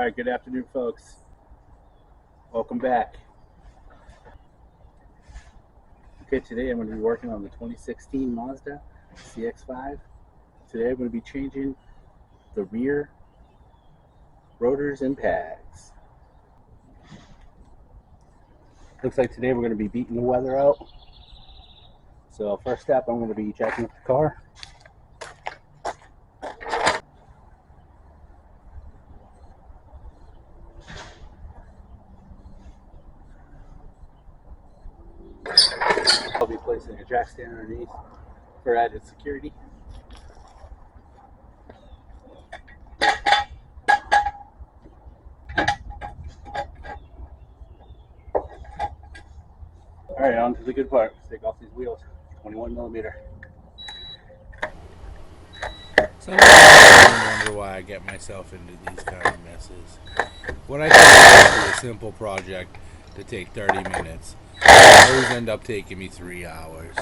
Alright, good afternoon, folks. Welcome back. Okay, today I'm going to be working on the 2016 Mazda cx-5. Today I'm going to be changing the rear rotors and pads. Looks like today we're going to be beating the weather out. So first step, I'm going to be jacking up the car. I'll be placing a jack stand underneath for added security. Alright, on to the good part. Let's take off these wheels. 21mm. Sometimes I wonder why I get myself into these kind of messes. What I think is a simple project to take 30 minutes, I always end up taking me 3 hours.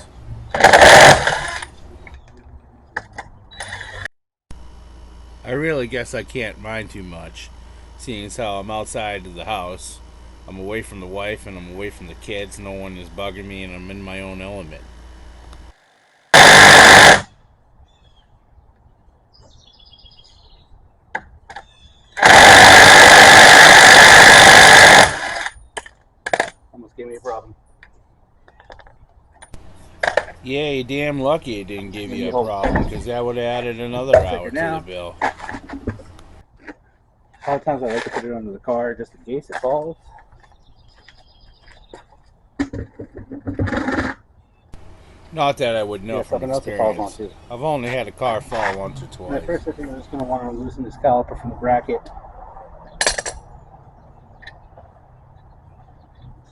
I really guess I can't mind too much, seeing as how I'm outside of the house. I'm away from the wife and I'm away from the kids. No one is bugging me and I'm in my own element. Almost gave me a problem. Yeah, you're damn lucky it didn't give you a problem, because that would have added another hour to the bill. A lot of times I like to put it under the car just in case it falls. Not that I would know from experience. Too. I've only had a car fall once or twice. At first I think I'm just going to want to loosen this caliper from the bracket.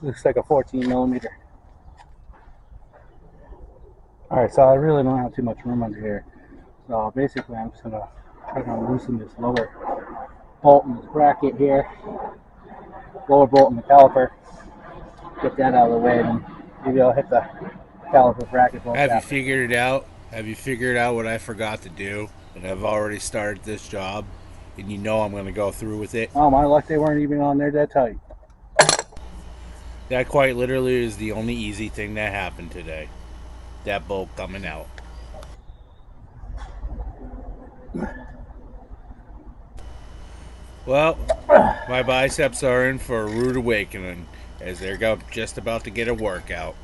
Looks like a 14mm. Alright, so I really don't have too much room under here. So basically I'm just going to try to loosen this lower bolt in this bracket here. Lower bolt in the caliper. Get that out of the way, and maybe I'll hit the caliper bracket bolt. Have you figured it out? Have you figured out what I forgot to do? And I've already started this job, and you know I'm going to go through with it. Oh, my luck, they weren't even on there that tight. That quite literally is the only easy thing that happened today. That bolt coming out. Well, my biceps are in for a rude awakening, as they're just about to get a workout.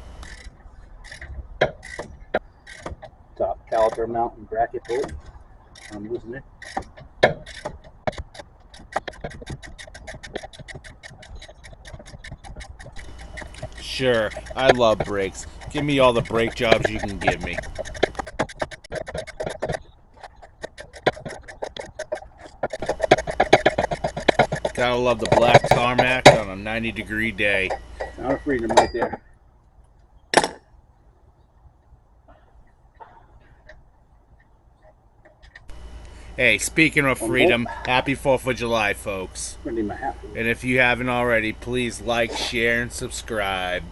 Top caliper mount and bracket bolt. I'm losing it. Sure, I love brakes. Give me all the brake jobs you can give me. Gotta love the black tarmac on a 90-degree day. Not a freedom right there. Hey, speaking of freedom, happy 4th of July, folks. And if you haven't already, please like, share, and subscribe.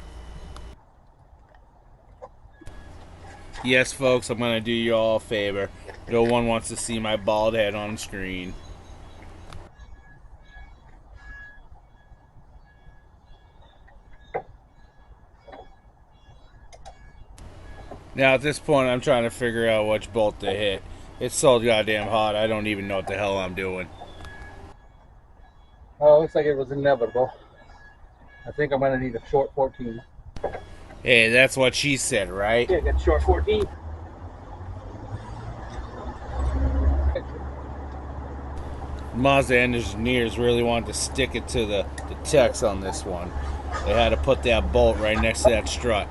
Yes, folks, I'm going to do you all a favor. No one wants to see my bald head on screen. Now, at this point, I'm trying to figure out which bolt to hit. It's so goddamn hot, I don't even know what the hell I'm doing. Oh, looks like it was inevitable. I think I'm going to need a short 14. Hey, that's what she said, right? Yeah, got short 14. Mazda engineers really wanted to stick it to the techs on this one. They had to put that bolt right next to that strut.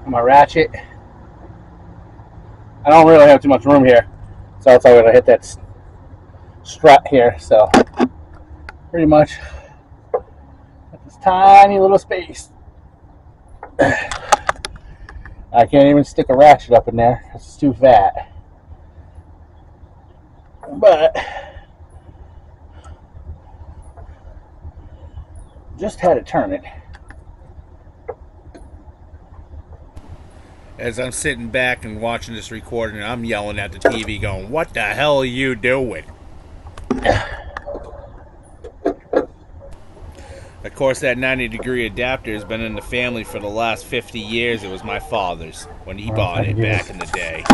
My ratchet. I don't really have too much room here, so I'm going to hit that strut here. So pretty much got this tiny little space. I can't even stick a ratchet up in there because it's too fat. But just had to turn it. as I'm sitting back and watching this recording, I'm yelling at the TV going, what the hell are you doing? Of course, that 90-degree adapter has been in the family for the last 50 years. It was my father's when he bought it back in the day.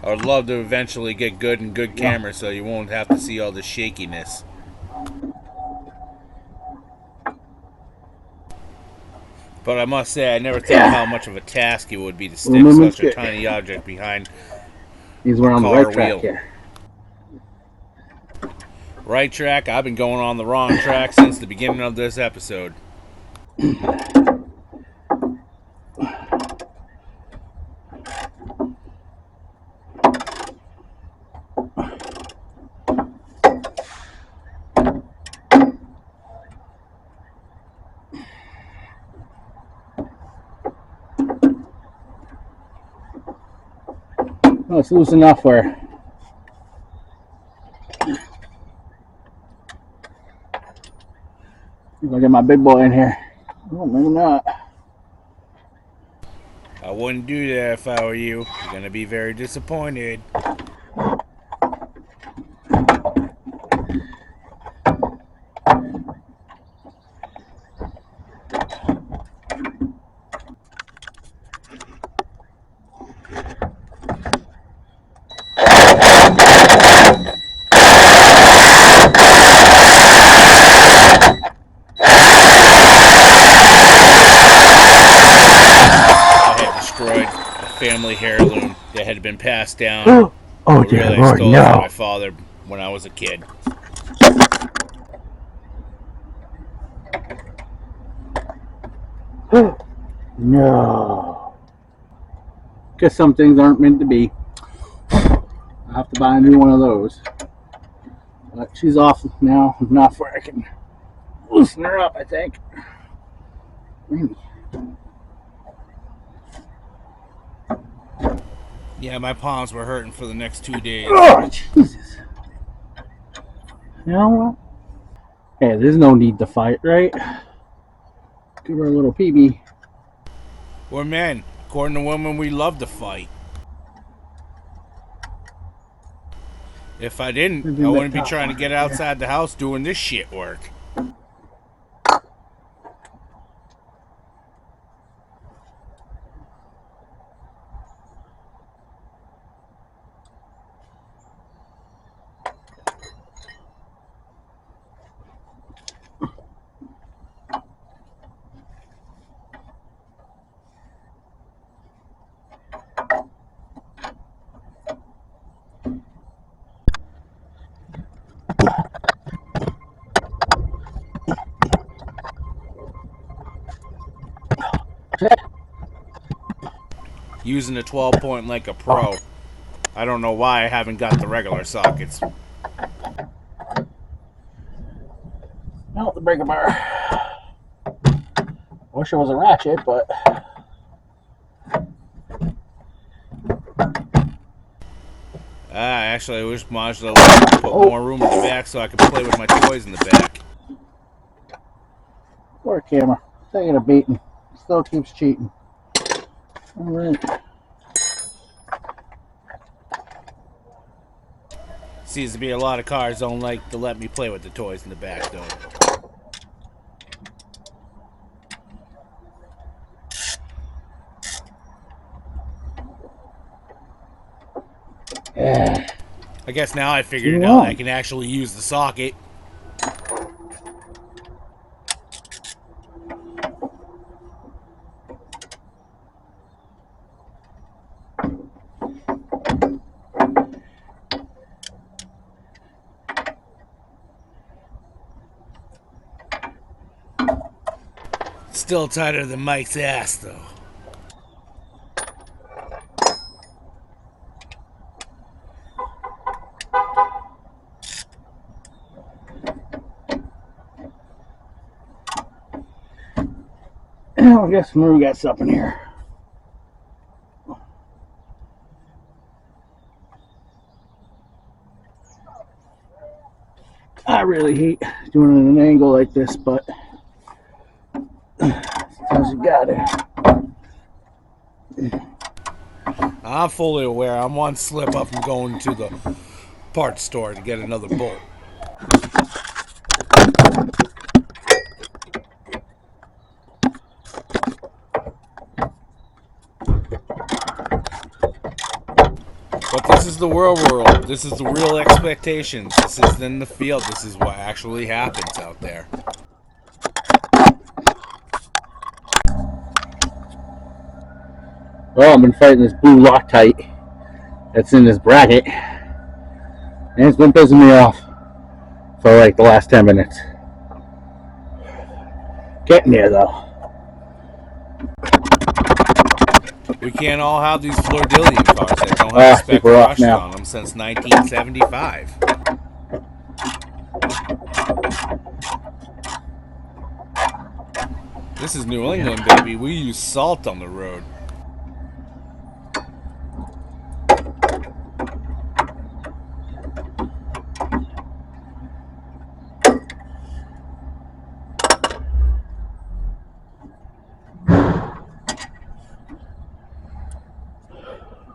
I would love to eventually get good cameras so you won't have to see all the shakiness. But I must say, I never thought how much of a task it would be to stick such a tiny object behind Means we're on the right track here. Right track? I've been going on the wrong track since the beginning of this episode. Well, it's loose enough where I'm gonna get my big boy in here. Oh, maybe not. I wouldn't do that if I were you. You're gonna be very disappointed. Family heirloom that had been passed down. Oh, dear really, Lord, I stole no. it from my father when I was a kid. No. Guess some things aren't meant to be. I'll have to buy a new one of those. But she's off now, enough where I can loosen her up, I think. Maybe. Yeah, my palms were hurting for the next 2 days. Oh, Jesus. You know what? Hey, there's no need to fight, right? Give her a little PB. We're men. According to women, we love to fight. If I didn't, I wouldn't be trying to get outside the house doing this shit work. Using a 12-point like a pro. I don't know why I haven't got the regular sockets. No, the breaker bar. Wish it was a ratchet, but actually, I wish Mazda let me put more room in the back so I could play with my toys in the back. poor camera. Taking a beating. Still keeps cheating. Alright. Seems to be a lot of cars don't like to let me play with the toys in the back, though. Yeah. I guess now I figured it out. I can actually use the socket. Still tighter than Mike's ass, though. I guess we got something here. I really hate doing it at an angle like this, but sometimes you got it. I'm fully aware. I'm one slip up from going to the parts store to get another bolt. But this is the real world. This is the real expectations. This is in the field. This is what actually happens out there. Well, I've been fighting this blue Loctite that's in this bracket, and it's been pissing me off for like the last 10 minutes. Getting there though. We can't all have these Flordillian cars that don't have a spec brushed on them since 1975. This is New England, baby. We use salt on the road.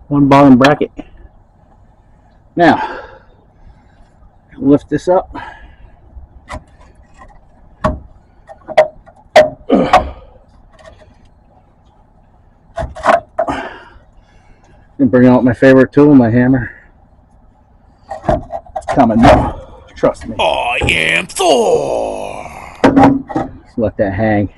One bottom bracket. Now, lift this up. And bring out my favorite tool, my hammer. It's coming now. Trust me. I am Thor! Just let that hang.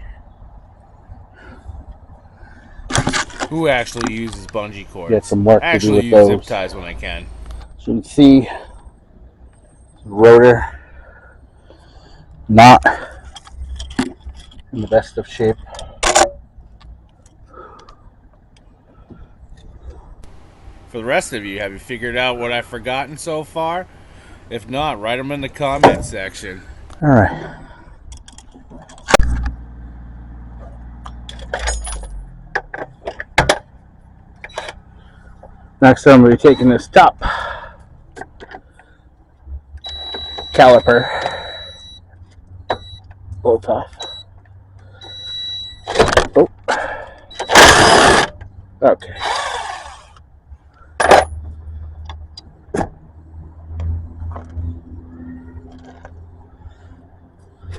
Who actually uses bungee cords? Get some work I to do actually with use those. zip ties when I can. So you can see rotor not in the best of shape. For the rest of you, have you figured out what I've forgotten so far? If not, write them in the comment section. All right. Next time we'll be taking this top caliper bolt off. Oh. Okay.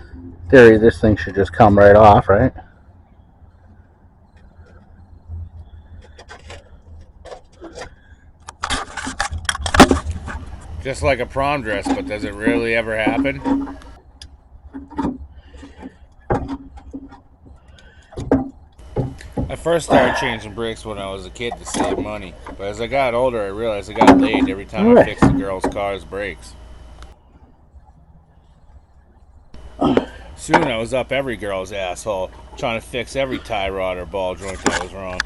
In theory, this thing should just come right off, right? Just like a prom dress, but does it really ever happen? I first started changing brakes when I was a kid to save money, but as I got older I realized I got laid every time I fixed a girl's car's brakes. Soon I was up every girl's asshole, trying to fix every tie rod or ball joint that was wrong.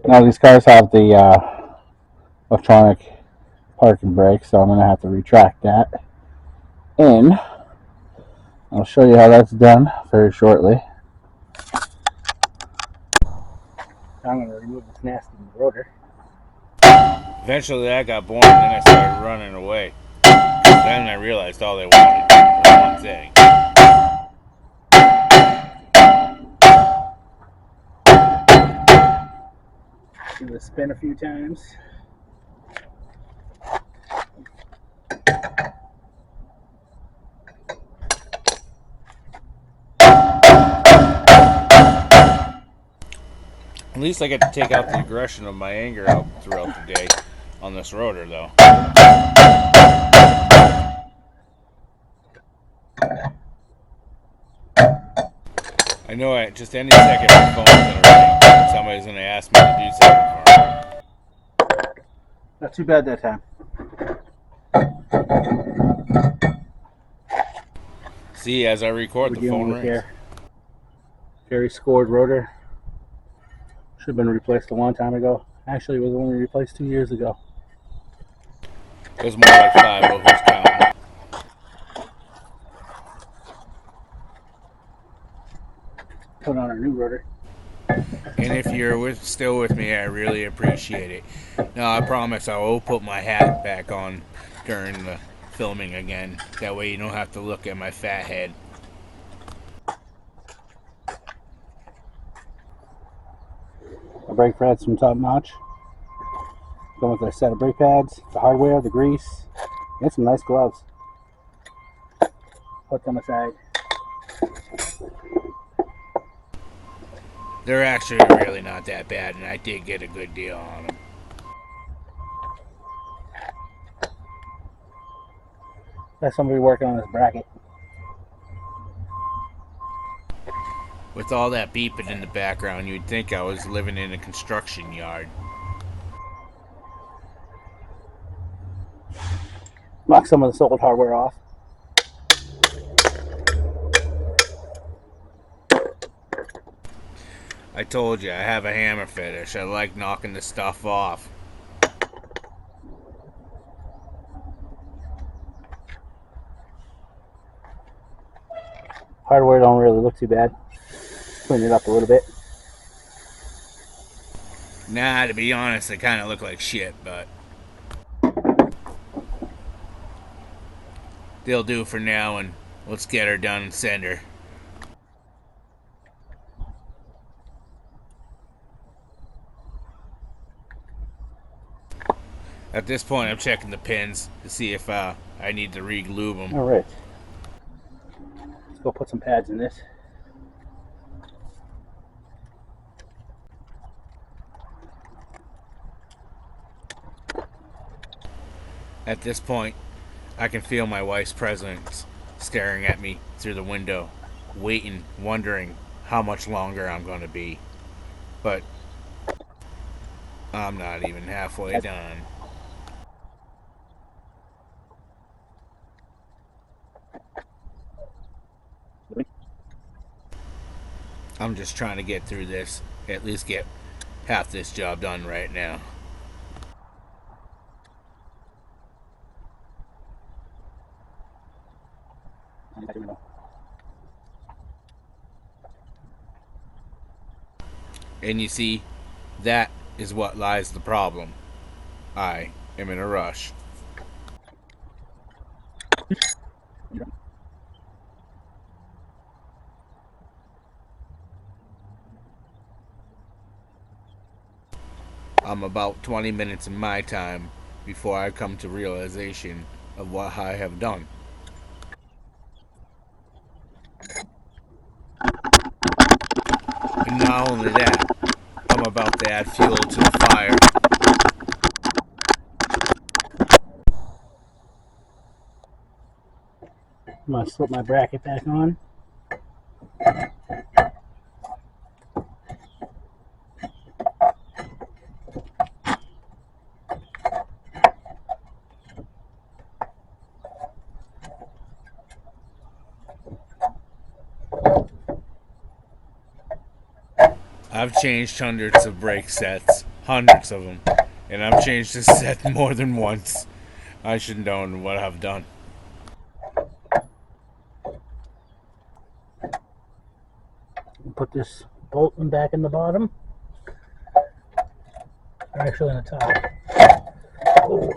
Now these cars have the electronic parking brake, so I'm going to have to retract that. And I'll show you how that's done very shortly. I'm going to remove this nasty rotor. Eventually I got bored and then I started running away. Then I realized all they wanted was one thing. Give it a spin a few times. At least I get to take out the aggression of my anger out throughout the day on this rotor, though. I know just any second my phone's going to ring. Somebody's going to ask me to do something for them. Not too bad that time. See, as I record, the phone rings. Here. Very scored rotor. Should have been replaced a long time ago. Actually, it was only replaced 2 years ago. It was more like 5, but who's counting? Put on our new rotor. And if you're still with me, I really appreciate it. Now, I promise I will put my hat back on during the filming again. That way you don't have to look at my fat head. The brake pads from Top Notch. Going with a set of brake pads, the hardware, the grease, and some nice gloves. Put them aside. They're actually really not that bad, and I did get a good deal on them. That's somebody working on this bracket. With all that beeping in the background, you'd think I was living in a construction yard. Knock some of the sold hardware off. I told you, I have a hammer fetish. I like knocking the stuff off. Hardware don't really look too bad. Clean it up a little bit. Nah, to be honest, they kind of look like shit, but they'll do for now, and let's get her done and send her. At this point, I'm checking the pins to see if I need to re-glue them. Alright. Let's go put some pads in this. At this point, I can feel my wife's presence staring at me through the window, waiting, wondering how much longer I'm going to be. But I'm not even halfway done. I'm just trying to get through this, at least get half this job done right now. And you see, that is what lies the problem. I am in a rush. I'm about 20 minutes in my time before I come to realization of what I have done. And not only that, I'm about to add fuel to the fire. I'm going to slip my bracket back on. I've changed hundreds of brake sets, hundreds of them, and I've changed this set more than once. I should have known what I've done. Put this bolt back in the bottom. Or actually in the top. Ooh.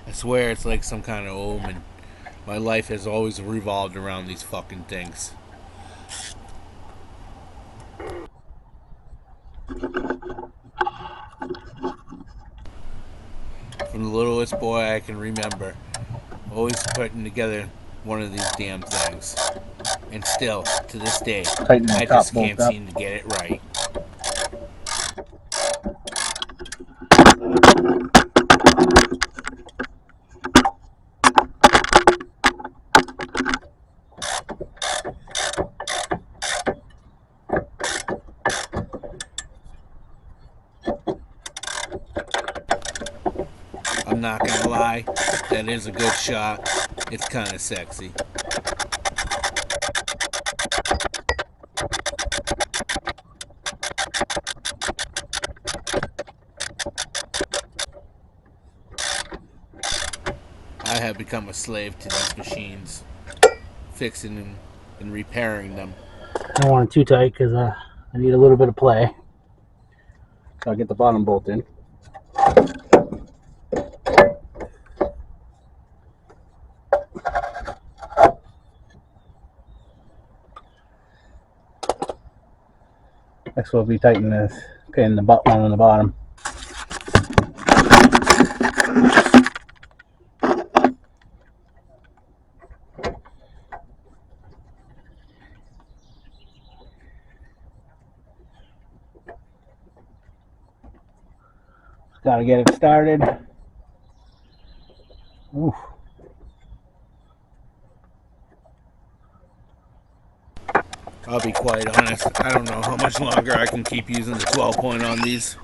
I swear it's like some kind of omen. My life has always revolved around these fucking things. From the littlest boy I can remember, always putting together one of these damn things. And still, to this day, I just can't seem to get it right. I'm not gonna lie, that is a good shot. It's kinda sexy. I have become a slave to these machines. fixing and repairing them. I don't want it too tight because I need a little bit of play. So I'll get the bottom bolt in. Next we'll be tightening this pin, the butt one on the bottom. Got to get it started. Oof. I'll be quite honest, I don't know how much longer I can keep using the 12 point on these.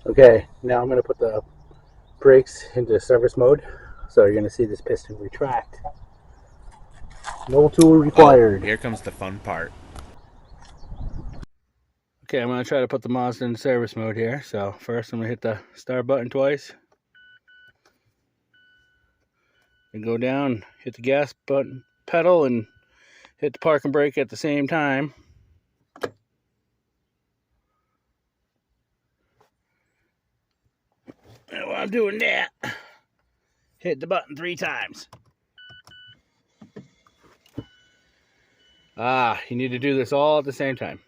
Okay, now I'm going to put the brakes into service mode. So you're going to see this piston retract. No tool required. Oh, here comes the fun part. Okay, I'm going to try to put the Mazda in service mode here. So first I'm going to hit the start button twice. And go down, hit the gas button, pedal, and hit the park and brake at the same time. And while I'm doing that, hit the button 3 times. You need to do this all at the same time.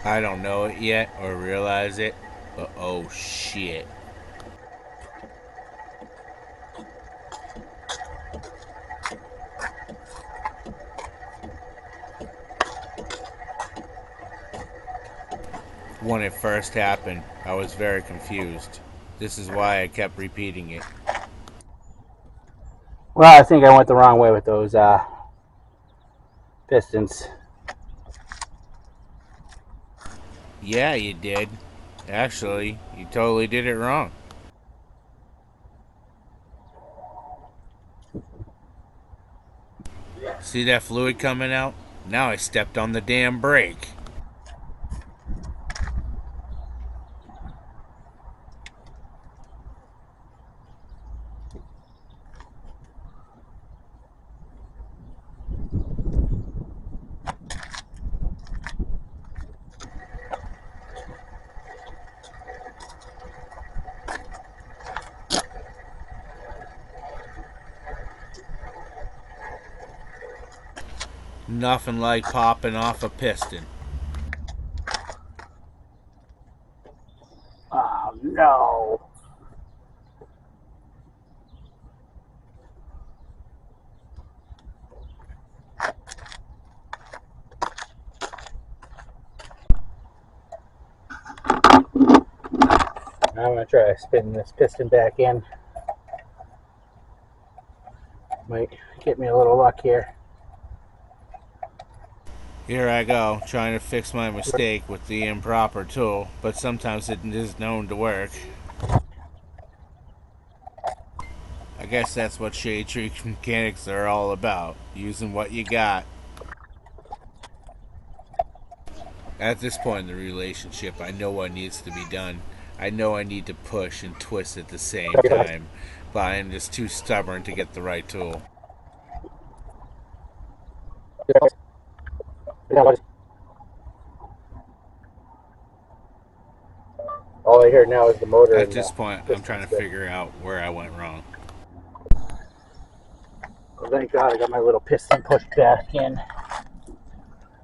I don't know it yet or realize it, but oh shit. When it first happened, I was very confused. This is why I kept repeating it. Well, I think I went the wrong way with those pistons. Yeah, you did. Actually, you totally did it wrong. See that fluid coming out? Now I stepped on the damn brake. Nothing like popping off a piston. Oh no. Now I'm going to try spinning this piston back in. Might get me a little luck here. Here I go, trying to fix my mistake with the improper tool, but sometimes it is known to work. I guess that's what shade tree mechanics are all about, using what you got. At this point in the relationship, I know what needs to be done. I know I need to push and twist at the same time, but I am just too stubborn to get the right tool. All I hear now is the motor. At this point, I'm trying to figure out where I went wrong. Well, thank God I got my little piston pushed back in.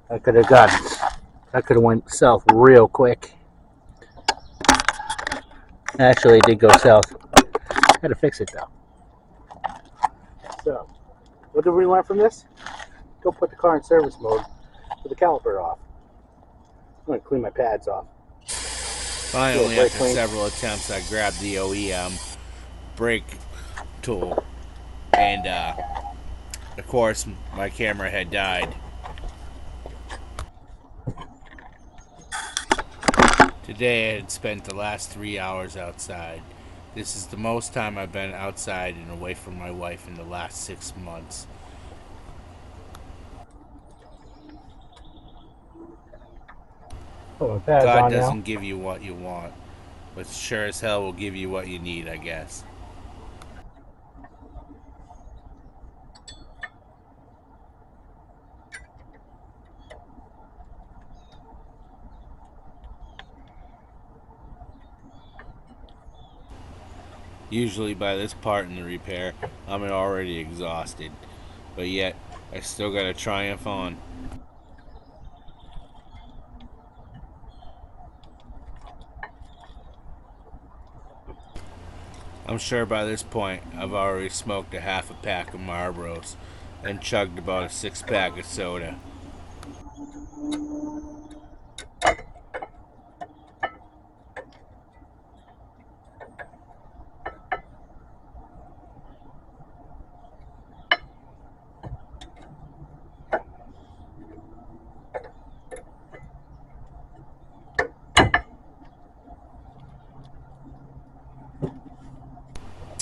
That could have went south real quick. Actually, it did go south. Had to fix it though. So, what did we learn from this? Don't put the car in service mode with the caliper off. I'm going to clean my pads off. Finally, after several attempts, I grabbed the OEM brake tool, and of course, my camera had died. Today, I had spent the last 3 hours outside. This is the most time I've been outside and away from my wife in the last 6 months. Put my pads God on now. doesn't give you what you want, but sure as hell will give you what you need, I guess. Usually by this part in the repair, I'm already exhausted, but yet I still gotta triumph on. I'm sure by this point I've already smoked a half a pack of Marlboros and chugged about a 6-pack of soda.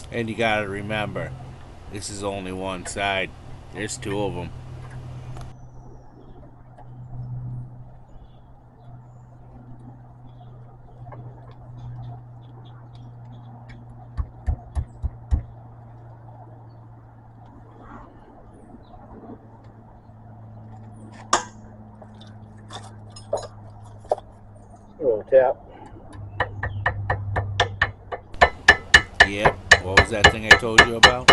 And you gotta remember, this is only one side. There's two of them. A little tap. Yep, what was that thing I told you about?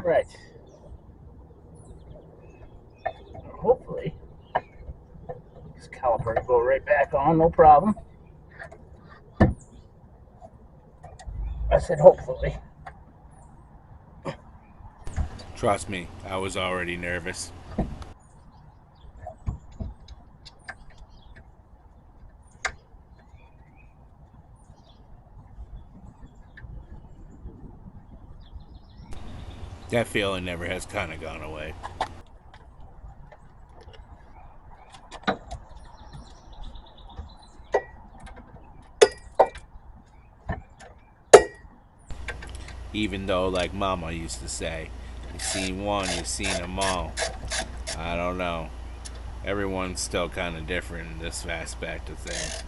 Right. Hopefully, this caliper will go right back on, no problem. I said hopefully. Trust me, I was already nervous. That feeling never has kind of gone away. Even though, like Mama used to say, you seen one, you seen them all. I don't know. Everyone's still kind of different in this aspect of things.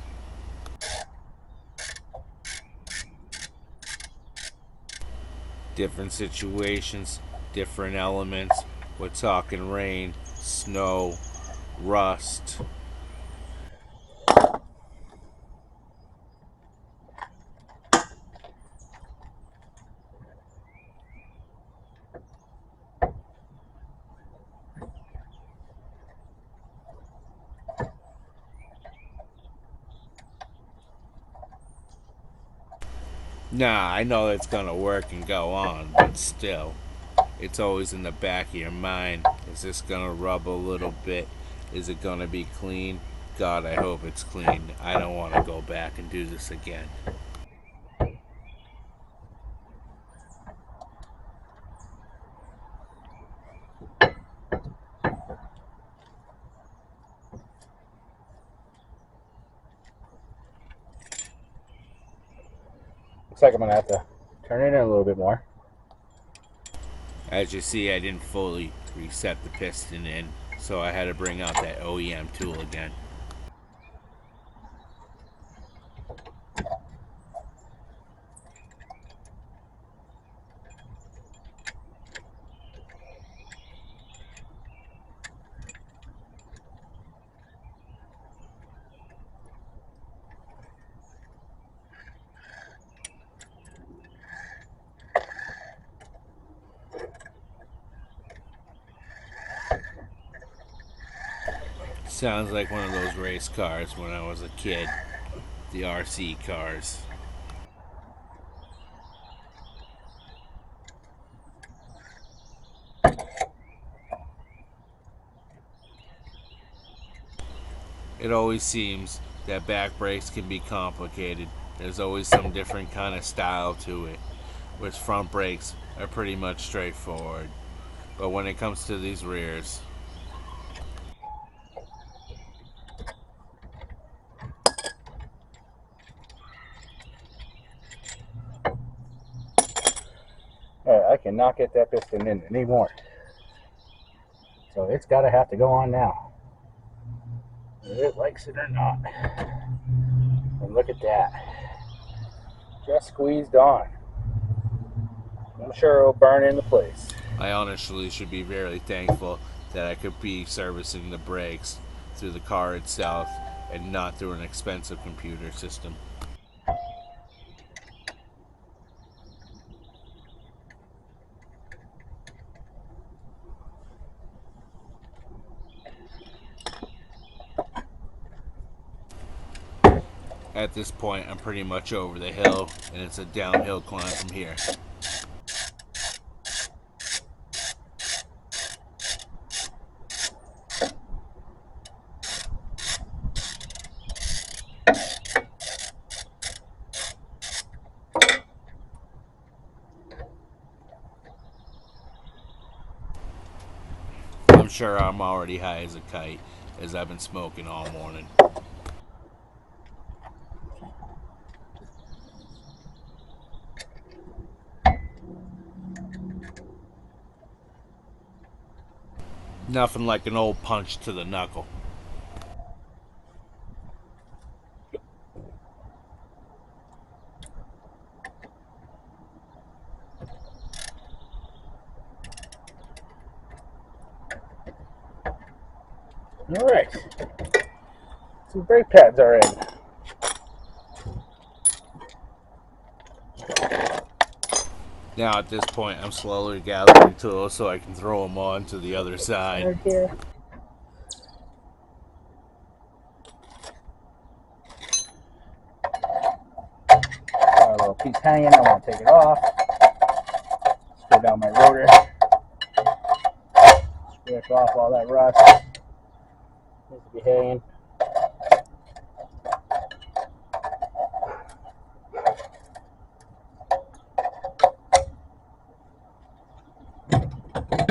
Different situations, different elements. We're talking rain, snow, rust. Nah, I know it's gonna work and go on, but still, it's always in the back of your mind. Is this gonna rub a little bit? Is it gonna be clean? God, I hope it's clean. I don't want to go back and do this again. Looks like I'm gonna have to turn it in a little bit more. As you see, I didn't fully reset the piston in, so I had to bring out that OEM tool again. Sounds like one of those race cars when I was a kid. The RC cars. It always seems that back brakes can be complicated. There's always some different kind of style to it, which front brakes are pretty much straightforward. But when it comes to these rears, cannot get that piston in anymore. So it's got to have to go on now, whether it likes it or not. And look at that. Just squeezed on. I'm sure it'll burn into place. I honestly should be very thankful that I could be servicing the brakes through the car itself and not through an expensive computer system. At this point, I'm pretty much over the hill, and it's a downhill climb from here. I'm sure I'm already high as a kite, as I've been smoking all morning. Nothing like an old punch to the knuckle. Alright. Some brake pads are in. Now at this point, I'm slowly gathering tools so I can throw them on to the other side. Right here. Got a little piece hanging, I want to take it off. Screw down my rotor. Scrape off all that rust. Needs to be hanging.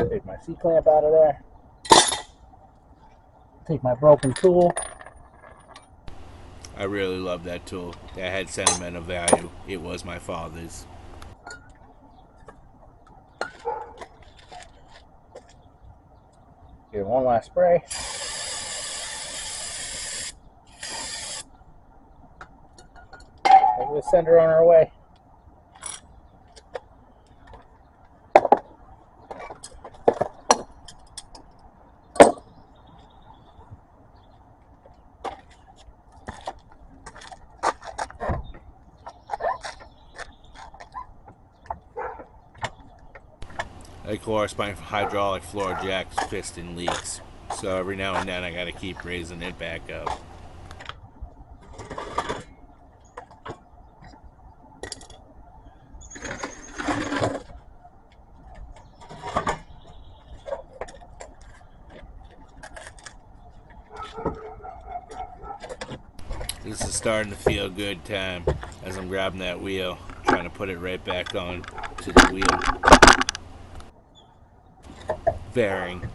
Take my C-clamp out of there. Take my broken tool. I really love that tool. That had sentimental value. It was my father's. Give it one last spray. We'll send her on our way. Of course, my hydraulic floor jack's piston leaks, so every now and then I gotta keep raising it back up. This is starting to feel good time as I'm grabbing that wheel, trying to put it right back on to the wheel bearing.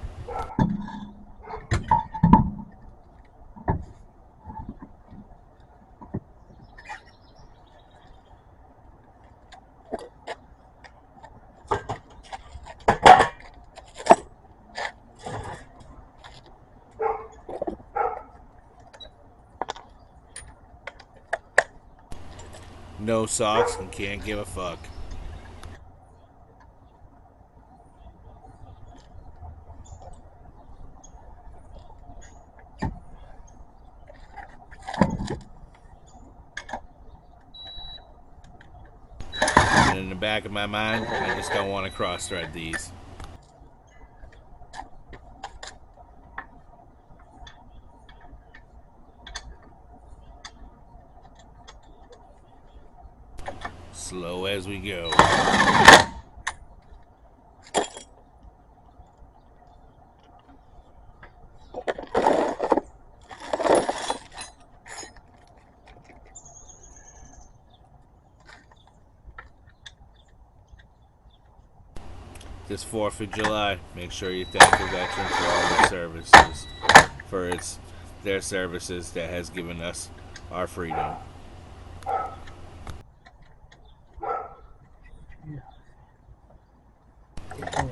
No socks and can't give a fuck. And in the back of my mind, I just don't want to cross thread these. Slow as we go. This 4th of July, make sure you thank the veterans for all their services, for their services that has given us our freedom.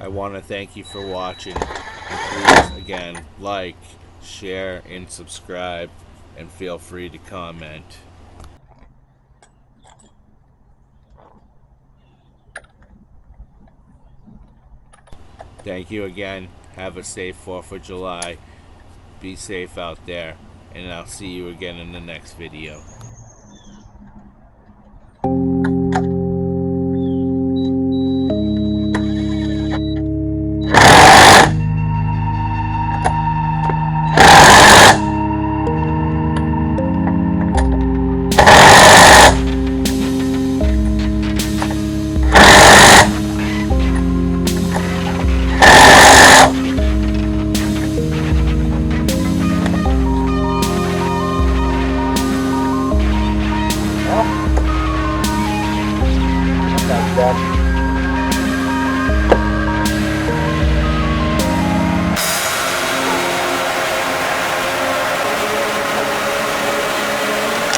I want to thank you for watching. And please, again, like, share, and subscribe, and feel free to comment. Thank you again. Have a safe 4th of July. Be safe out there, and I'll see you again in the next video. Well, that's bad.